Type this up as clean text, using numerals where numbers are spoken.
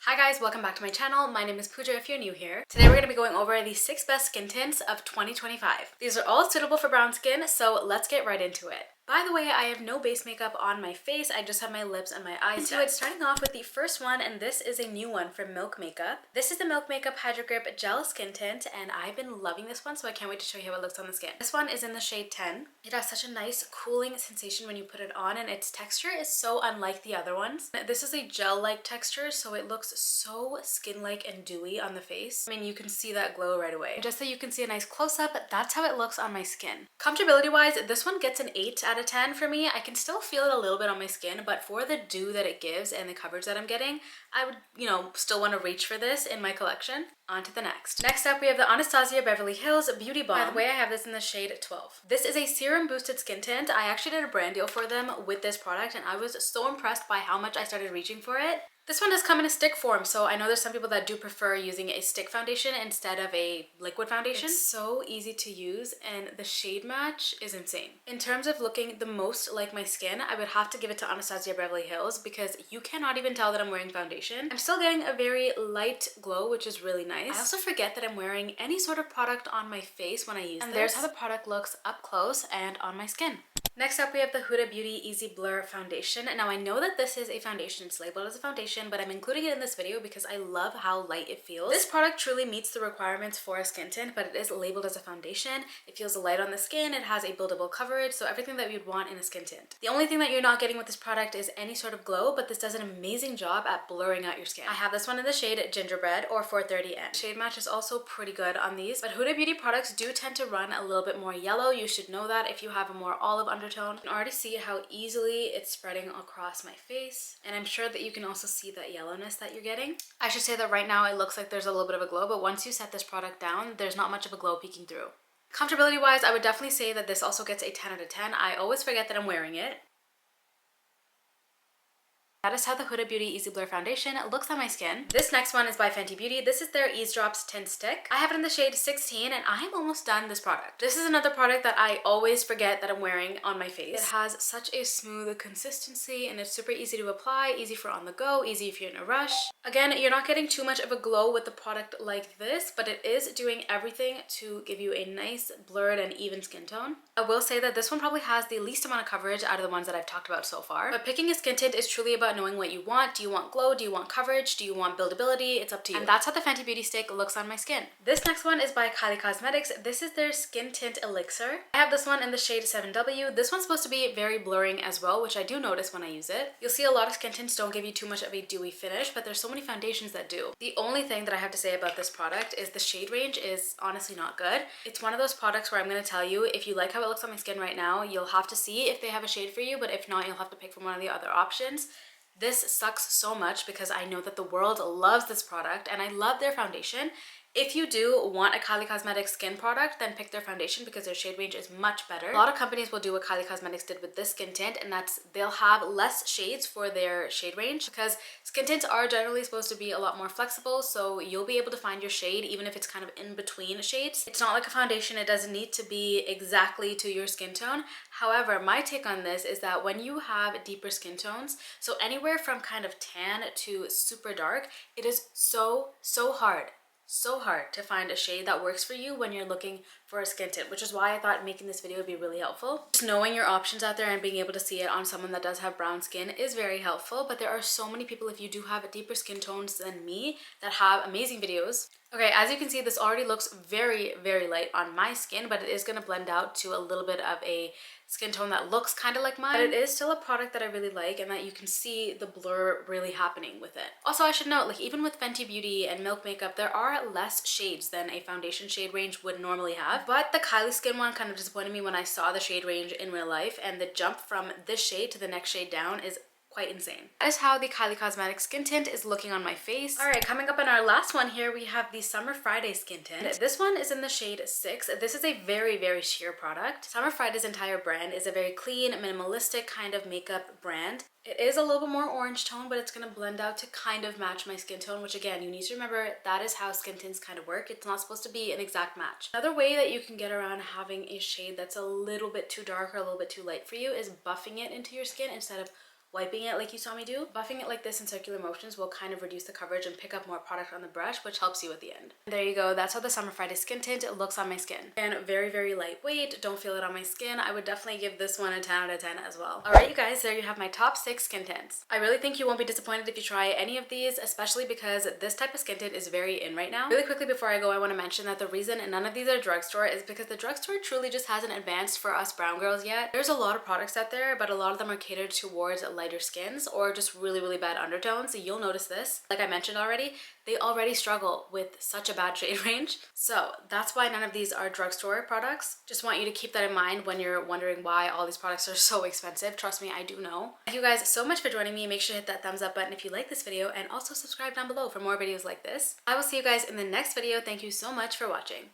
Hi guys, welcome back to my channel. My name is Pooja if you're new here. Today we're going to be going over the 6 best skin tints of 2025. These are all suitable for brown skin, so let's get right into it. By the way, I have no base makeup on my face. I just have my lips and my eyes. So it's starting off with the first one, and this is a new one from Milk Makeup. This is the Milk Makeup Hydro Grip Gel Skin Tint, and I've been loving this one, so I can't wait to show you how it looks on the skin. This one is in the shade 10. It has such a nice cooling sensation when you put it on, and its texture is so unlike the other ones. This is a gel-like texture, so it looks so skin-like and dewy on the face. I mean, you can see that glow right away. Just so you can see a nice close-up, that's how it looks on my skin. Comfortability-wise, this one gets an 8 out of 10 for me. I can still feel it a little bit on my skin, but for the dew that it gives and the coverage that I'm getting, I would, still want to reach for this in my collection. On to the next. Next up, we have the Anastasia Beverly Hills Beauty Balm. By the way, I have this in the shade 12. This is a serum boosted skin tint. I actually did a brand deal for them with this product, and I was so impressed by how much I started reaching for it. This one does come in a stick form, so I know there's some people that do prefer using a stick foundation instead of a liquid foundation. It's so easy to use, and the shade match is insane. In terms of looking the most like my skin, I would have to give it to Anastasia Beverly Hills because you cannot even tell that I'm wearing foundation. I'm still getting a very light glow, which is really nice. I also forget that I'm wearing any sort of product on my face when I use this. And there's how the product looks up close and on my skin. Next up, we have the Huda Beauty Easy Blur Foundation. Now, I know that this is a foundation. It's labeled as a foundation, but I'm including it in this video because I love how light it feels. This product truly meets the requirements for a skin tint, but it is labeled as a foundation. It feels light on the skin. It has a buildable coverage, so everything that you'd want in a skin tint. The only thing that you're not getting with this product is any sort of glow, but this does an amazing job at blurring out your skin. I have this one in the shade Gingerbread or 430N. Shade match is also pretty good on these, but Huda Beauty products do tend to run a little bit more yellow. You should know that if you have a more olive undertone. You can already see how easily it's spreading across my face, and I'm sure that you can also see that yellowness that you're getting. I should say that right now it looks like there's a little bit of a glow, but once you set this product down, there's not much of a glow peeking through. Comfortability wise, I would definitely say that this also gets a 10 out of 10. I always forget that I'm wearing it. That is how the Huda Beauty Easy Blur Foundation looks on my skin. This next one is by Fenty Beauty. This is their Eavesdrops Tint Stick. I have it in the shade 16, and I am almost done this product. This is another product that I always forget that I'm wearing on my face. It has such a smooth consistency, and it's super easy to apply, easy for on the go, easy if you're in a rush. Again, you're not getting too much of a glow with the product like this, but it is doing everything to give you a nice blurred and even skin tone. I will say that this one probably has the least amount of coverage out of the ones that I've talked about so far, but picking a skin tint is truly about knowing what you want. Do you want glow? Do you want coverage? Do you want buildability? It's up to you. And that's how the Fenty Beauty stick looks on my skin. This next one is by Kylie Cosmetics. This is their Skin Tint Elixir. I have this one in the shade 7W. This one's supposed to be very blurring as well, which I do notice when I use it. You'll see a lot of skin tints don't give you too much of a dewy finish, but there's so many foundations that do. The only thing that I have to say about this product is the shade range is honestly not good. It's one of those products where I'm going to tell you, if you like how it looks on my skin right now, you'll have to see if they have a shade for you, but if not, you'll have to pick from one of the other options. This sucks so much because I know that the world loves this product and I love their foundation. If you do want a Kylie Cosmetics skin product, then pick their foundation because their shade range is much better. A lot of companies will do what Kylie Cosmetics did with this skin tint, and that's they'll have less shades for their shade range because skin tints are generally supposed to be a lot more flexible, so you'll be able to find your shade even if it's kind of in between shades. It's not like a foundation. It doesn't need to be exactly to your skin tone. However, my take on this is that when you have deeper skin tones, so anywhere from kind of tan to super dark, it is so hard to find a shade that works for you when you're looking for a skin tint, which is why I thought making this video would be really helpful. Just knowing your options out there and being able to see it on someone that does have brown skin is very helpful, but there are so many people, if you do have deeper skin tones than me, that have amazing videos. Okay, as you can see, this already looks very light on my skin, but it is going to blend out to a little bit of a skin tone that looks kind of like mine, but it is still a product that I really like and that you can see the blur really happening with it. Also, I should note, like even with Fenty Beauty and Milk Makeup, there are less shades than a foundation shade range would normally have, but the Kylie Skin one kind of disappointed me when I saw the shade range in real life, and the jump from this shade to the next shade down is quite insane. That is how the Kylie Cosmetics skin tint is looking on my face. All right, coming up on our last one here, we have the Summer Friday skin tint. This one is in the shade 6. This is a very sheer product. Summer Friday's entire brand is a very clean, minimalistic kind of makeup brand. It is a little bit more orange tone, but it's going to blend out to kind of match my skin tone, which again, you need to remember that is how skin tints kind of work. It's not supposed to be an exact match. Another way that you can get around having a shade that's a little bit too dark or a little bit too light for you is buffing it into your skin instead of wiping it like you saw me do. Buffing it like this in circular motions will kind of reduce the coverage and pick up more product on the brush, which helps you at the end. And there you go. That's how the Summer Friday skin tint looks on my skin. And very, very lightweight. Don't feel it on my skin. I would definitely give this one a 10 out of 10 as well. All right, you guys, there you have my top 6 skin tints. I really think you won't be disappointed if you try any of these, especially because this type of skin tint is very in right now. Really quickly before I go, I want to mention that the reason none of these are drugstore is because the drugstore truly just hasn't advanced for us brown girls yet. There's a lot of products out there, but a lot of them are catered towards lighter skins or just really, really bad undertones. So you'll notice this. Like I mentioned already, they already struggle with such a bad shade range. So that's why none of these are drugstore products. Just want you to keep that in mind when you're wondering why all these products are so expensive. Trust me, I do know. Thank you guys so much for joining me. Make sure to hit that thumbs up button if you like this video, and also subscribe down below for more videos like this. I will see you guys in the next video. Thank you so much for watching.